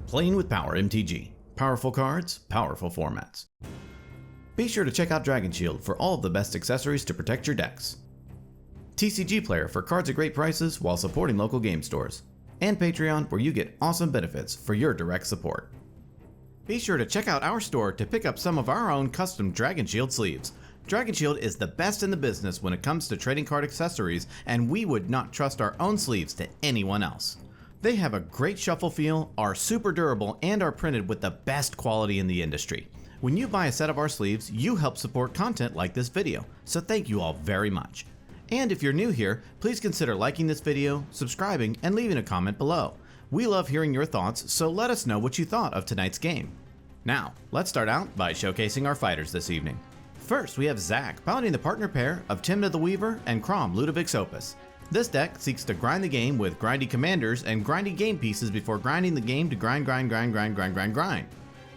Playing with Power MTG. Powerful cards, powerful formats. Be sure to check out Dragon Shield for all of the best accessories to protect your decks. TCG Player for cards at great prices while supporting local game stores. And Patreon, where you get awesome benefits for your direct support. Be sure to check out our store to pick up some of our own custom Dragon Shield sleeves. Dragon Shield is the best in the business when it comes to trading card accessories, and we would not trust our own sleeves to anyone else. They have a great shuffle feel, are super durable, and are printed with the best quality in the industry. When you buy a set of our sleeves, you help support content like this video, so thank you all very much. And if you're new here, please consider liking this video, subscribing, and leaving a comment below. We love hearing your thoughts, so let us know what you thought of tonight's game. Now, let's start out by showcasing our fighters this evening. First, we have Zach piloting the partner pair of Tymna the Weaver and Kraum Ludovic's Opus. This deck seeks to grind the game with grindy commanders and grindy game pieces before grinding the game to grind.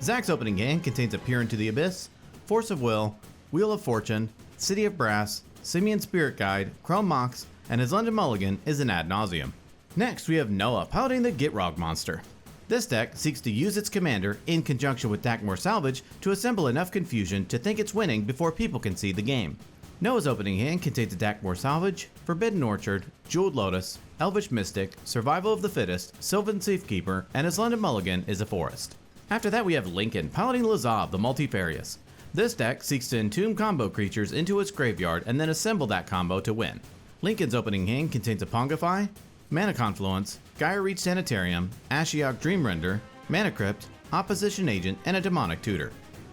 Zach's opening hand contains a Peer into the Abyss, Force of Will, Wheel of Fortune, City of Brass, Simian Spirit Guide, Chrome Mox, and his London Mulligan is an ad nauseum. Next, we have Noah piloting the Gitrog monster. This deck seeks to use its commander in conjunction with Dakmor Salvage to assemble enough confusion to think it's winning before people can see the game. Noah's opening hand contains a Dakmor Salvage, Forbidden Orchard, Jeweled Lotus, Elvish Mystic, Survival of the Fittest, Sylvan Safekeeper, and his London Mulligan is a Forest. After that, we have Lincoln piloting Lazav the Multifarious. This deck seeks to entomb combo creatures into its graveyard and then assemble that combo to win. Lincoln's opening hand contains a Pongify, Mana Confluence, Gaia Reach Sanitarium, Ashiok Dreamrender, Mana Crypt, Opposition Agent, and a Demonic Tutor.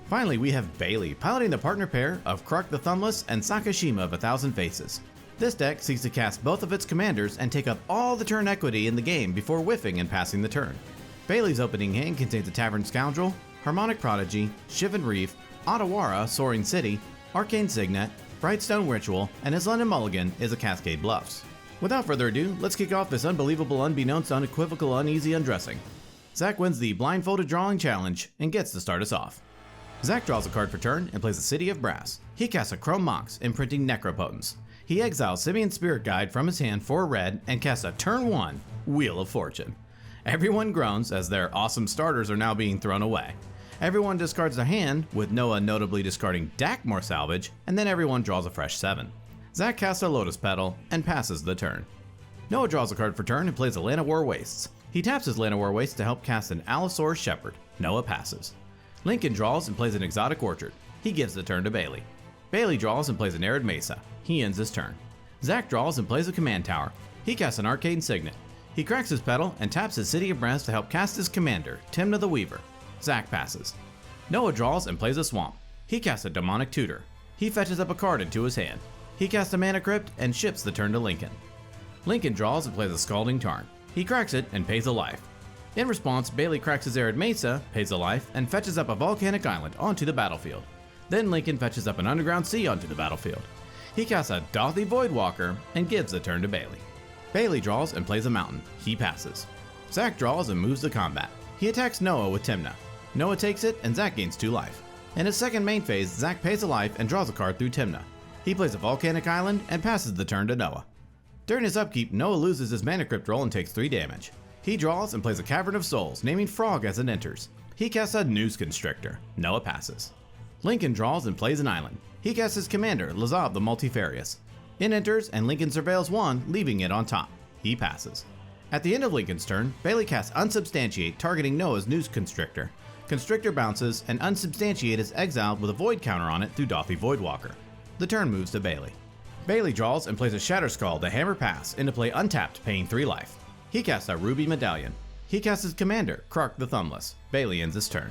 Finally, we have Bailey piloting the partner pair of Krark the Thumbless and Sakashima of 1,000 Faces. This deck seeks to cast both of its commanders and take up all the turn equity in the game before whiffing and passing the turn. Bailey's opening hand contains a Tavern Scoundrel, Harmonic Prodigy, Shivan Reef, Otawara Soaring City, Arcane Signet, Brightstone Ritual, and his London Mulligan is a Cascade Bluffs. Without further ado, let's kick off this unbelievable, unbeknownst, unequivocal, uneasy undressing. Zach wins the blindfolded drawing challenge and gets to start us off. Zach draws a card for turn and plays a City of Brass. He casts a Chrome Mox, imprinting Necropotence. He exiles Simian Spirit Guide from his hand for a red and casts a turn 1 Wheel of Fortune. Everyone groans as their awesome starters are now being thrown away. Everyone discards their hand, with Noah notably discarding Dakmor Salvage, and then everyone draws a fresh 7. Zach casts a Lotus Petal and passes the turn. Noah draws a card for turn and plays a Llanowar Wastes. He taps his Llanowar Wastes to help cast an Allosaur Shepherd. Noah passes. Lincoln draws and plays an Exotic Orchard. He gives the turn to Bailey. Bailey draws and plays an Arid Mesa. He ends his turn. Zach draws and plays a Command Tower. He casts an Arcane Signet. He cracks his Petal and taps his City of Brass to help cast his commander, Tymna the Weaver. Zach passes. Noah draws and plays a Swamp. He casts a Demonic Tutor. He fetches up a card into his hand. He casts a Mana Crypt and ships the turn to Lincoln. Lincoln draws and plays a Scalding Tarn. He cracks it and pays a life. In response, Bailey cracks his Arid Mesa, pays a life, and fetches up a Volcanic Island onto the battlefield. Then Lincoln fetches up an Underground Sea onto the battlefield. He casts a Dothy Voidwalker and gives the turn to Bailey. Bailey draws and plays a Mountain. He passes. Zach draws and moves to combat. He attacks Noah with Tymna. Noah takes it and Zach gains 2 life. In his second main phase, Zach pays a life and draws a card through Tymna. He plays a Volcanic Island and passes the turn to Noah. During his upkeep, Noah loses his Mana Crypt roll and takes 3 damage. He draws and plays a Cavern of Souls, naming Frog as it enters. He casts a Noose Constrictor. Noah passes. Lincoln draws and plays an island. He casts his commander, Lazav the Multifarious. It enters and Lincoln surveils 1, leaving it on top. He passes. At the end of Lincoln's turn, Bailey casts Unsubstantiate, targeting Noah's Noose Constrictor. Constrictor bounces, and Unsubstantiate is exiled with a Void counter on it through Dothy Voidwalker. The turn moves to Bailey. Bailey draws and plays a Shatterskull to hammer pass into play untapped, paying 3 life. He casts a Ruby Medallion. He casts his commander, Krark the Thumbless. Bailey ends his turn.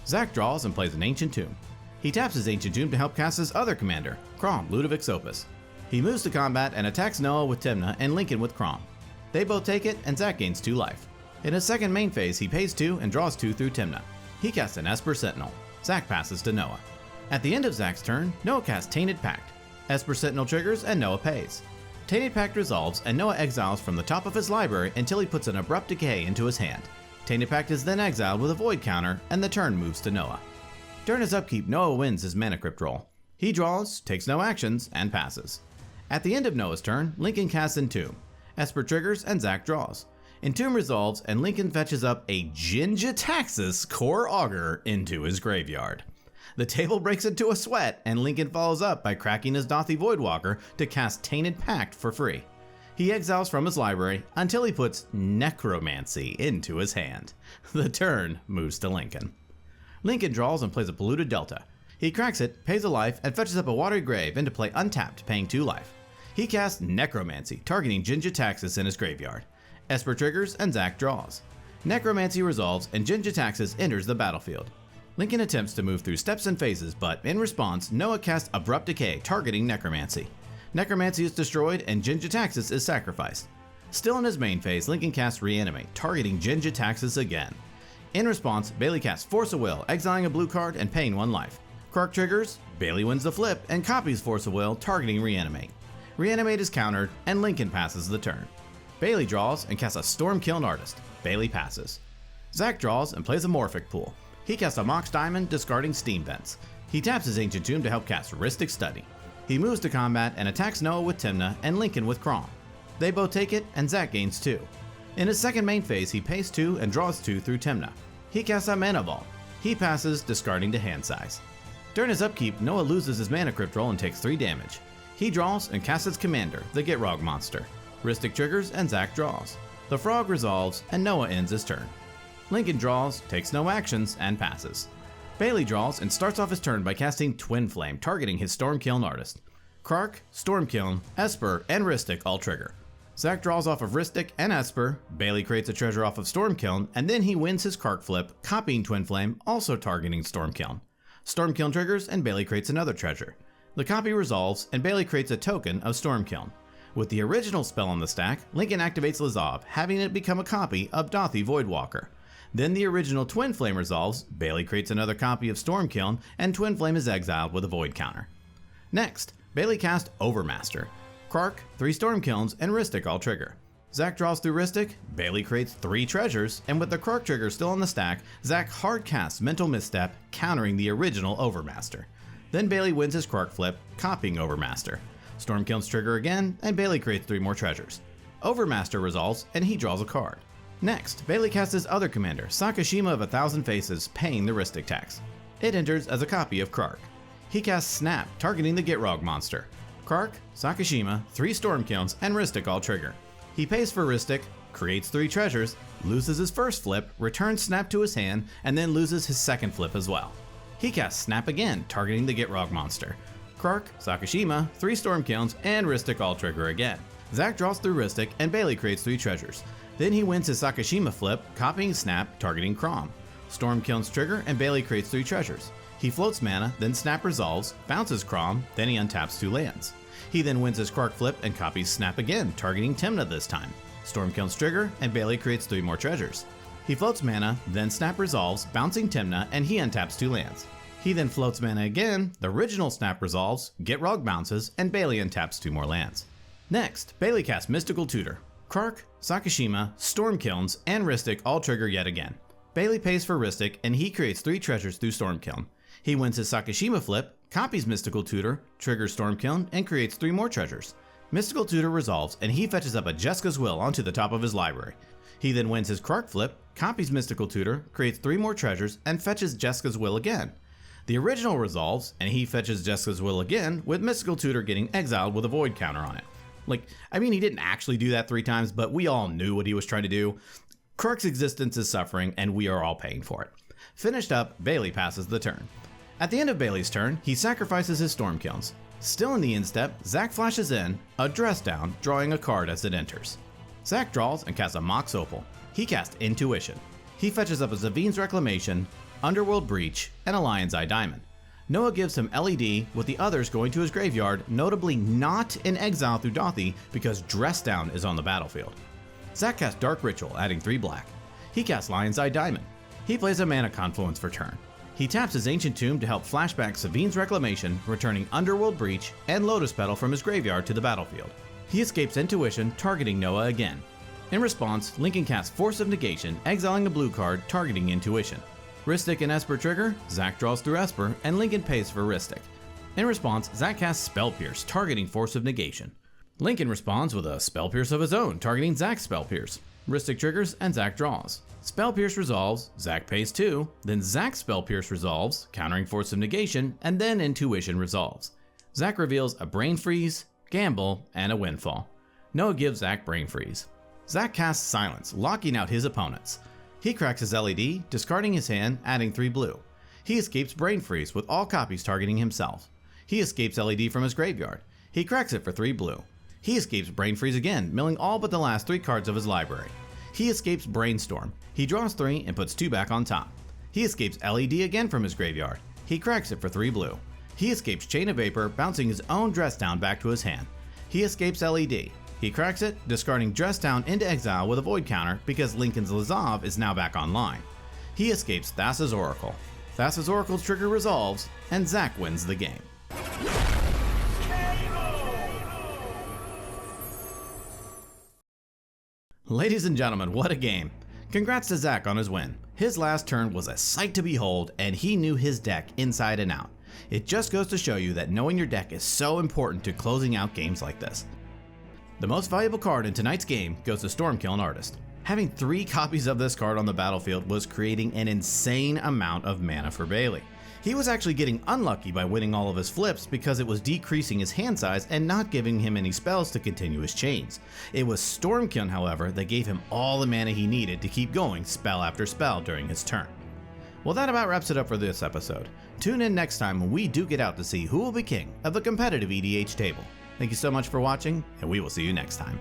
Zach draws and plays an Ancient Tomb. He taps his Ancient Tomb to help cast his other commander, Kraum Ludovic's Opus. He moves to combat and attacks Noah with Tymna and Lincoln with Kraum. They both take it and Zach gains 2 life. In his second main phase, he pays 2 and draws 2 through Tymna. He casts an Esper Sentinel. Zach passes to Noah. At the end of Zach's turn, Noah casts Tainted Pact. Esper Sentinel triggers and Noah pays. Tainted Pact resolves and Noah exiles from the top of his library until he puts an Abrupt Decay into his hand. Tainted Pact is then exiled with a Void counter and the turn moves to Noah. During his upkeep, Noah wins his Mana Crypt roll. He draws, takes no actions, and passes. At the end of Noah's turn, Lincoln casts Entomb. Esper triggers and Zach draws. Entomb resolves, and Lincoln fetches up a Jin-Jitaxis Core Augur into his graveyard. The table breaks into a sweat, and Lincoln follows up by cracking his Dathi Voidwalker to cast Tainted Pact for free. He exiles from his library until he puts Necromancy into his hand. The turn moves to Lincoln. Lincoln draws and plays a Polluted Delta. He cracks it, pays a life, and fetches up a Watery Grave into play untapped, paying 2 life. He casts Necromancy, targeting Jin-Jitaxis in his graveyard. Esper triggers and Zach draws. Necromancy resolves and Jin-Jitaxis enters the battlefield. Lincoln attempts to move through steps and phases, but in response, Noah casts Abrupt Decay, targeting Necromancy. Necromancy is destroyed and Jin-Jitaxis is sacrificed. Still in his main phase, Lincoln casts Reanimate, targeting Jin-Jitaxis again. In response, Bailey casts Force of Will, exiling a blue card and paying 1 life. Krark triggers, Bailey wins the flip and copies Force of Will, targeting Reanimate. Reanimate is countered, and Lincoln passes the turn. Bailey draws and casts a Stormkiln Artist. Bailey passes. Zach draws and plays a Morphic Pool. He casts a Mox Diamond, discarding Steam Vents. He taps his Ancient Tomb to help cast Rhystic Study. He moves to combat and attacks Noah with Tymna and Lincoln with Kraum. They both take it, and Zach gains 2. In his second main phase, he pays 2 and draws 2 through Tymna. He casts a Mana Vault. He passes, discarding to hand size. During his upkeep, Noah loses his Mana Crypt roll and takes 3 damage. He draws and casts its commander, the Gitrog monster. Rhystic triggers and Zach draws. The Frog resolves, and Noah ends his turn. Lincoln draws, takes no actions, and passes. Bailey draws and starts off his turn by casting Twin Flame, targeting his Stormkiln Artist. Krark, Stormkiln, Esper, and Rhystic all trigger. Zach draws off of Rhystic and Esper, Bailey creates a treasure off of Stormkiln, and then he wins his Krark flip, copying Twin Flame, also targeting Stormkiln. Stormkiln triggers and Bailey creates another treasure. The copy resolves, and Bailey creates a token of Stormkiln. With the original spell on the stack, Lincoln activates Lazav, having it become a copy of Dathi Voidwalker. Then the original Twin Flame resolves, Bailey creates another copy of Stormkiln, and Twin Flame is exiled with a Void counter. Next, Bailey casts Overmaster. Krark, 3 Stormkilns, and Rhystic all trigger. Zach draws through Rhystic, Bailey creates 3 treasures, and with the Krark trigger still on the stack, Zach hard casts Mental Misstep, countering the original Overmaster. Then Bailey wins his Krark flip, copying Overmaster. Stormkilns trigger again, and Bailey creates 3 more treasures. Overmaster resolves, and he draws a card. Next, Bailey casts his other commander, Sakashima of 1,000 Faces, paying the Rhystic tax. It enters as a copy of Krark. He casts Snap, targeting the Gitrog monster. Krark, Sakashima, 3 Stormkilns, and Rhystic all trigger. He pays for Rhystic, creates 3 treasures, loses his first flip, returns Snap to his hand, and then loses his second flip as well. He casts Snap again, targeting the Gitrog monster. Krark, Sakashima, 3 Stormkilns, and Rhystic all trigger again. Zach draws through Rhystic, and Bailey creates 3 treasures. Then he wins his Sakashima flip, copying Snap, targeting Kraum. Stormkilns trigger, and Bailey creates 3 treasures. He floats mana, then Snap resolves, bounces Kraum, then he untaps 2 lands. He then wins his Krark flip and copies Snap again, targeting Tymna this time. Stormkilns trigger, and Bailey creates 3 more treasures. He floats mana, then Snap resolves, bouncing Tymna, and he untaps 2 lands. He then floats mana again, the original Snap resolves, Gitrog bounces, and Bailey untaps 2 more lands. Next, Bailey casts Mystical Tutor. Krark, Sakashima, Stormkilns, and Rhystic all trigger yet again. Bailey pays for Rhystic, and he creates 3 treasures through Stormkiln. He wins his Sakashima flip, copies Mystical Tutor, triggers Stormkiln, and creates 3 more treasures. Mystical Tutor resolves, and he fetches up a Jeska's Will onto the top of his library. He then wins his Krark flip, copies Mystical Tutor, creates 3 more treasures, and fetches Jeska's Will again. The original resolves, and he fetches Jeska's Will again, with Mystical Tutor getting exiled with a Void counter on it. He didn't actually do that 3 times, but we all knew what he was trying to do. Krark's existence is suffering, and we are all paying for it. Finished up, Bailey passes the turn. At the end of Bailey's turn, he sacrifices his Stormkilns. Still in the end step, Zach flashes in, a Dress Down, drawing a card as it enters. Zach draws and casts a Mox Opal. He casts Intuition. He fetches up a Zavin's Reclamation, Underworld Breach, and a Lion's Eye Diamond. Noah gives him LED, with the others going to his graveyard, notably not in exile through Dathi because Dress Down is on the battlefield. Zach casts Dark Ritual, adding 3 black. He casts Lion's Eye Diamond. He plays a Mana Confluence for turn. He taps his Ancient Tomb to help flashback Zavin's Reclamation, returning Underworld Breach and Lotus Petal from his graveyard to the battlefield. He escapes Intuition, targeting Noah again. In response, Lincoln casts Force of Negation, exiling a blue card, targeting Intuition. Rhystic and Esper trigger, Zach draws through Esper, and Lincoln pays for Rhystic. In response, Zach casts Spell Pierce, targeting Force of Negation. Lincoln responds with a Spell Pierce of his own, targeting Zach's Spell Pierce. Rhystic triggers and Zac draws. Spell Pierce resolves, Zac pays 2, then Zac Spell Pierce resolves, countering Force of Negation, and then Intuition resolves. Zac reveals a Brain Freeze, Gamble, and a Windfall. Noah gives Zac Brain Freeze. Zac casts Silence, locking out his opponents. He cracks his LED, discarding his hand, adding 3 blue. He escapes Brain Freeze with all copies targeting himself. He escapes LED from his graveyard. He cracks it for 3 blue. He escapes Brain Freeze again, milling all but the last 3 cards of his library. He escapes Brainstorm. He draws 3 and puts 2 back on top. He escapes LED again from his graveyard. He cracks it for 3 blue. He escapes Chain of Vapor, bouncing his own Dress Down back to his hand. He escapes LED. He cracks it, discarding Dress Down into exile with a Void counter because Lincoln's Lazav is now back online. He escapes Thassa's Oracle. Thassa's Oracle's trigger resolves, and Zac wins the game. Ladies and gentlemen, what a game! Congrats to Zac on his win. His last turn was a sight to behold, and he knew his deck inside and out. It just goes to show you that knowing your deck is so important to closing out games like this. The most valuable card in tonight's game goes to Stormkiln Artist. Having 3 copies of this card on the battlefield was creating an insane amount of mana for Bailey. He was actually getting unlucky by winning all of his flips because it was decreasing his hand size and not giving him any spells to continue his chains. It was Stormkiln, however, that gave him all the mana he needed to keep going spell after spell during his turn. Well, that about wraps it up for this episode. Tune in next time when we do get out to see who will be king of the competitive EDH table. Thank you so much for watching, and we will see you next time.